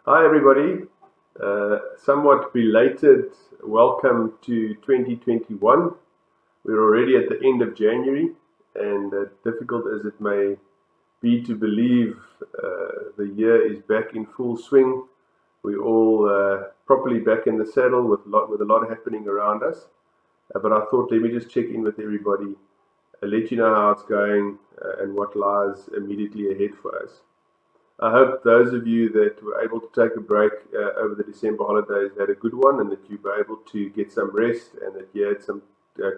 Hi everybody, somewhat belated welcome to 2021. We're already at the end of January, and difficult as it may be to believe, the year is back in full swing. We're all properly back in the saddle with a lot happening around us. But I thought, let me just check in with everybody, let you know how it's going, and what lies immediately ahead for us. I hope those of you that were able to take a break over the December holidays had a good one, and that you were able to get some rest, and that you had some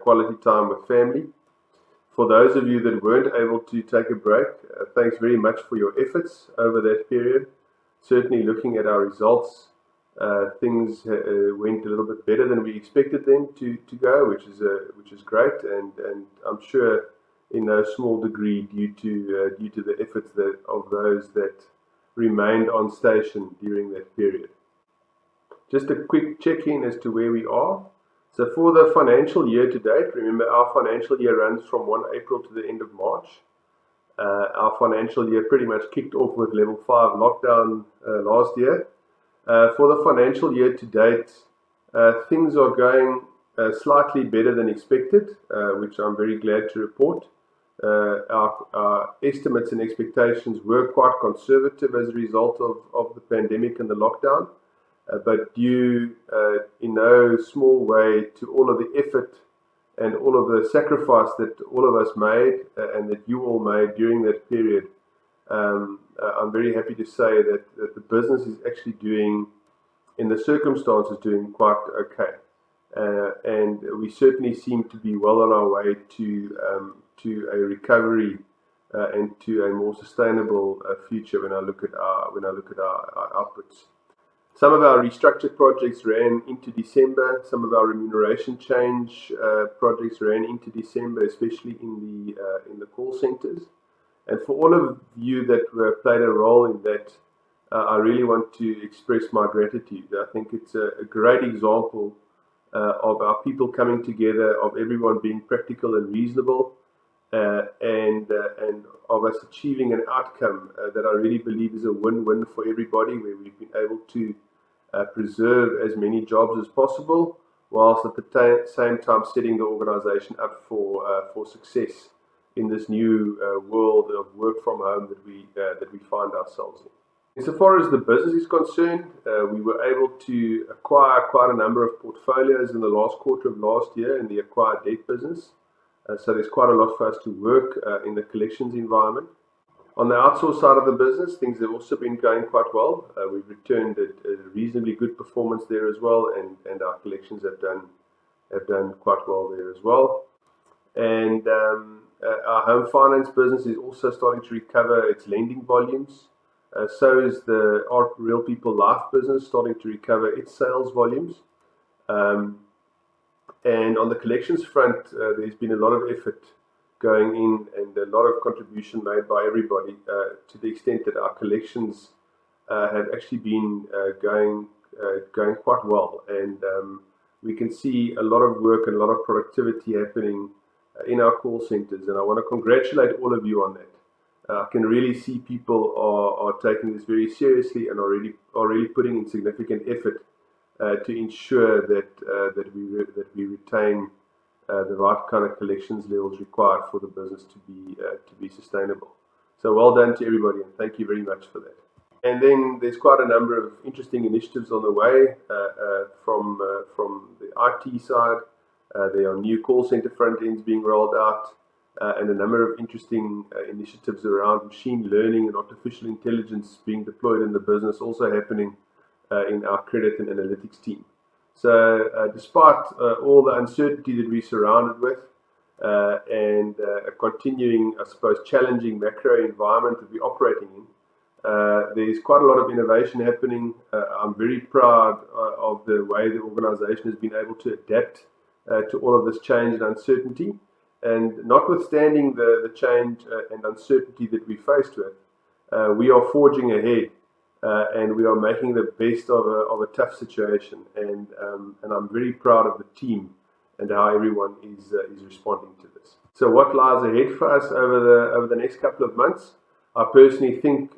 quality time with family. For those of you that weren't able to take a break, thanks very much for your efforts over that period. Certainly, looking at our results, things went a little bit better than we expected them to go, which is great, and I'm sure in no small degree due to the efforts of those that remained on station during that period. Just a quick check-in as to where we are. So for the financial year to date, remember our financial year runs from 1 April to the end of March. Our financial year pretty much kicked off with level 5 lockdown last year. For the financial year to date, things are going slightly better than expected, which I'm very glad to report. Our estimates and expectations were quite conservative as a result of the pandemic and the lockdown, but due in no small way to all of the effort and all of the sacrifice that all of us made and that you all made during that period. I'm very happy to say that the business is actually doing, in the circumstances, doing quite okay. And we certainly seem to be well on our way to a recovery and to a more sustainable future when I look at our outputs. Some of our restructured projects ran into December. Some of our remuneration change projects ran into December, especially in the call centers. And for all of you that played a role in that, I really want to express my gratitude. I think it's a great example of our people coming together, of everyone being practical and reasonable, and of us achieving an outcome that I really believe is a win-win for everybody, where we've been able to preserve as many jobs as possible, whilst at the same time setting the organisation up for success in this new world of work from home that we find ourselves in. Insofar as the business is concerned, we were able to acquire quite a number of portfolios in the last quarter of last year in the acquired debt business. So there's quite a lot for us to work in the collections environment. On the outsource side of the business, things have also been going quite well. We've returned a reasonably good performance there as well, and our collections have done quite well there as well. And our home finance business is also starting to recover its lending volumes. So is the ARC Real People Life business starting to recover its sales volumes. And on the collections front, there's been a lot of effort going in and a lot of contribution made by everybody, to the extent that our collections have actually been going quite well. And we can see a lot of work and a lot of productivity happening in our call centers. And I want to congratulate all of you on that. I can really see people are taking this very seriously and are really putting in significant effort to ensure that we retain the right kind of collections levels required for the business to be sustainable. So well done to everybody, and thank you very much for that. And then there's quite a number of interesting initiatives on the way from the IT side. There are new call center front ends being rolled out. And a number of interesting initiatives around machine learning and artificial intelligence being deployed in the business, also happening in our credit and analytics team. So despite all the uncertainty that we're surrounded with, and a continuing, I suppose, challenging macro environment that we're operating in, there's quite a lot of innovation happening. I'm very proud of the way the organisation has been able to adapt to all of this change and uncertainty. And notwithstanding the change and uncertainty that we faced with, we are forging ahead, and we are making the best of a tough situation. And I'm very proud of the team and how everyone is responding to this. So what lies ahead for us over the next couple of months? I personally think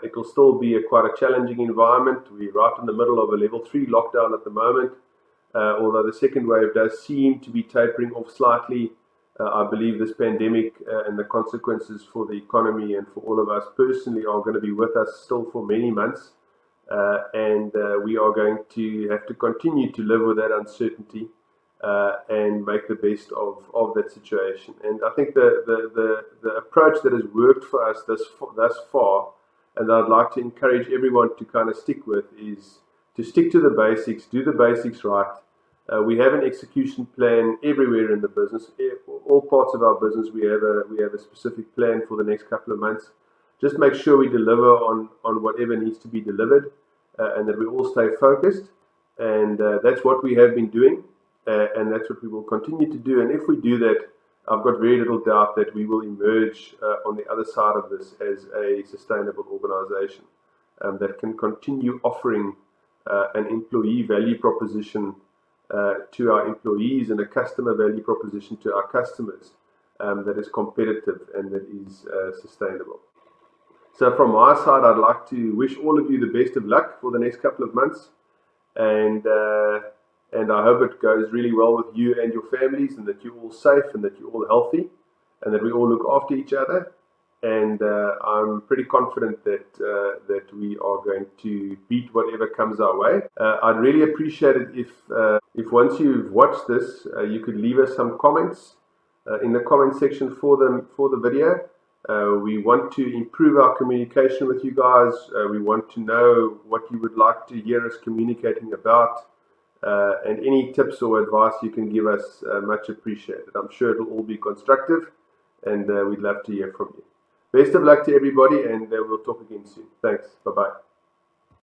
it will still be quite a challenging environment. We're right in the middle of a level 3 lockdown at the moment. Although the second wave does seem to be tapering off slightly, I believe this pandemic and the consequences for the economy and for all of us personally are going to be with us still for many months. And we are going to have to continue to live with that uncertainty and make the best of that situation. And I think the approach that has worked for us thus far, and that I'd like to encourage everyone to kind of stick with, is to stick to the basics, do the basics right. We have an execution plan everywhere in the business. All parts of our business, we have a specific plan for the next couple of months. Just make sure we deliver on whatever needs to be delivered, and that we all stay focused. And that's what we have been doing, and that's what we will continue to do. And if we do that, I've got very little doubt that we will emerge on the other side of this as a sustainable organization that can continue offering an employee value proposition to our employees and a customer value proposition to our customers that is competitive and that is sustainable. So from my side, I'd like to wish all of you the best of luck for the next couple of months, and I hope it goes really well with you and your families, and that you're all safe and that you're all healthy, and that we all look after each other. And I'm pretty confident that we are going to beat whatever comes our way. I'd really appreciate it if once you've watched this, you could leave us some comments in the comment section for the video. We want to improve our communication with you guys. We want to know what you would like to hear us communicating about, and any tips or advice you can give us, much appreciated. I'm sure it'll all be constructive, and we'd love to hear from you. Best of luck to everybody, and we'll talk again soon. Thanks. Bye-bye.